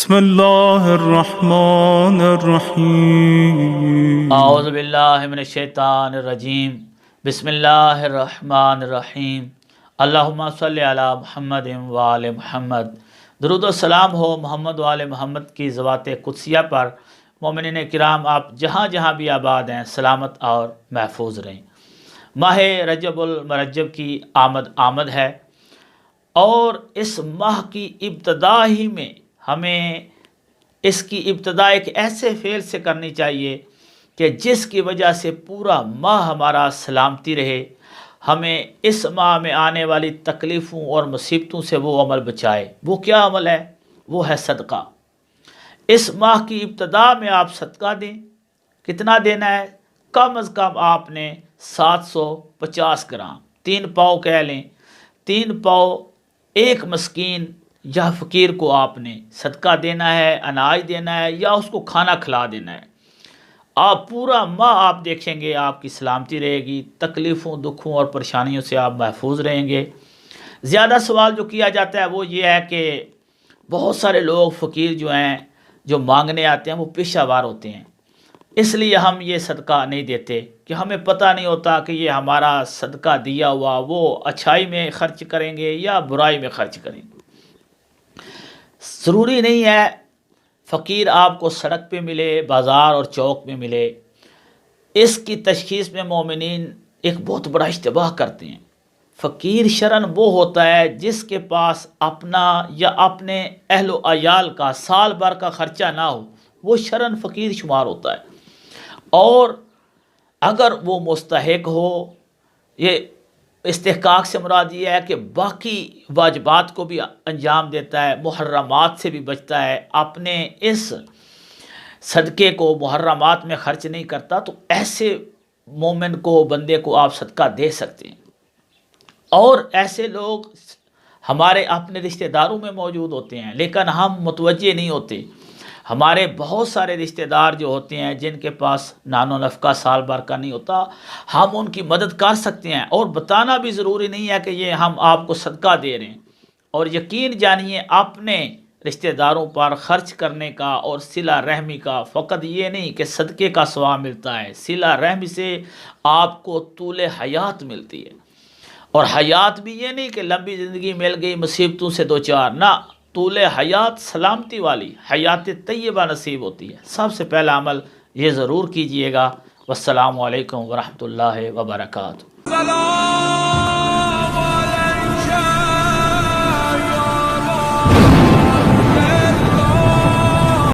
بسم اللہ الرحمن الرحیم اعوذ باللہ من الشیطان الرجیم بسم اللہ الرحمن الرحیم اللہم صلی علی محمد وآل محمد۔ درود و سلام ہو محمد وآل محمد کی ذوات قدسیہ پر۔ مومنین کرام، آپ جہاں جہاں بھی آباد ہیں سلامت اور محفوظ رہیں۔ ماہ رجب المرجب کی آمد ہے، اور اس ماہ کی ابتدا ہی میں ہمیں اس کی ابتدا ایک ایسے فعل سے کرنی چاہیے کہ جس کی وجہ سے پورا ماہ ہمارا سلامتی رہے، ہمیں اس ماہ میں آنے والی تکلیفوں اور مصیبتوں سے وہ عمل بچائے۔ وہ کیا عمل ہے؟ وہ ہے صدقہ۔ اس ماہ کی ابتدا میں آپ صدقہ دیں۔ کتنا دینا ہے؟ کم از کم آپ نے 750 گرام، 3 پاؤ کہہ لیں، 3 پاؤ ایک مسکین یا فقیر کو آپ نے صدقہ دینا ہے، اناج دینا ہے، یا اس کو کھانا کھلا دینا ہے۔ آپ پورا ماہ آپ دیکھیں گے آپ کی سلامتی رہے گی، تکلیفوں، دکھوں اور پریشانیوں سے آپ محفوظ رہیں گے۔ زیادہ سوال جو کیا جاتا ہے وہ یہ ہے کہ بہت سارے لوگ فقیر جو ہیں، جو مانگنے آتے ہیں، وہ پیشہ وار ہوتے ہیں، اس لیے ہم یہ صدقہ نہیں دیتے کہ ہمیں پتہ نہیں ہوتا کہ یہ ہمارا صدقہ دیا ہوا وہ اچھائی میں خرچ کریں گے یا برائی میں خرچ کریں گے۔ ضروری نہیں ہے فقیر آپ کو سڑک پہ ملے، بازار اور چوک میں ملے۔ اس کی تشخیص میں مومنین ایک بہت بڑا اشتباہ کرتے ہیں۔ فقیر شرعاً وہ ہوتا ہے جس کے پاس اپنا یا اپنے اہل و عیال کا سال بھر کا خرچہ نہ ہو، وہ شرعاً فقیر شمار ہوتا ہے۔ اور اگر وہ مستحق ہو، یہ استحقاق سے مراد یہ ہے کہ باقی واجبات کو بھی انجام دیتا ہے، محرمات سے بھی بچتا ہے، اپنے اس صدقے کو محرمات میں خرچ نہیں کرتا، تو ایسے مومن کو، بندے کو آپ صدقہ دے سکتے ہیں۔ اور ایسے لوگ ہمارے اپنے رشتہ داروں میں موجود ہوتے ہیں، لیکن ہم متوجہ نہیں ہوتے۔ ہمارے بہت سارے رشتہ دار جو ہوتے ہیں جن کے پاس نان و نفقہ سال بھر کا نہیں ہوتا، ہم ان کی مدد کر سکتے ہیں، اور بتانا بھی ضروری نہیں ہے کہ یہ ہم آپ کو صدقہ دے رہے ہیں۔ اور یقین جانیے اپنے رشتہ داروں پر خرچ کرنے کا اور صلہ رحمی کا فقط یہ نہیں کہ صدقے کا ثواب ملتا ہے، صلہ رحمی سے آپ کو طول حیات ملتی ہے۔ اور حیات بھی یہ نہیں کہ لمبی زندگی مل گئی مصیبتوں سے دوچار، نہ، طول حیات سلامتی والی حیات طیبہ نصیب ہوتی ہے۔ سب سے پہلا عمل یہ ضرور کیجئے گا۔ والسلام علیکم ورحمۃ اللہ وبرکاتہ۔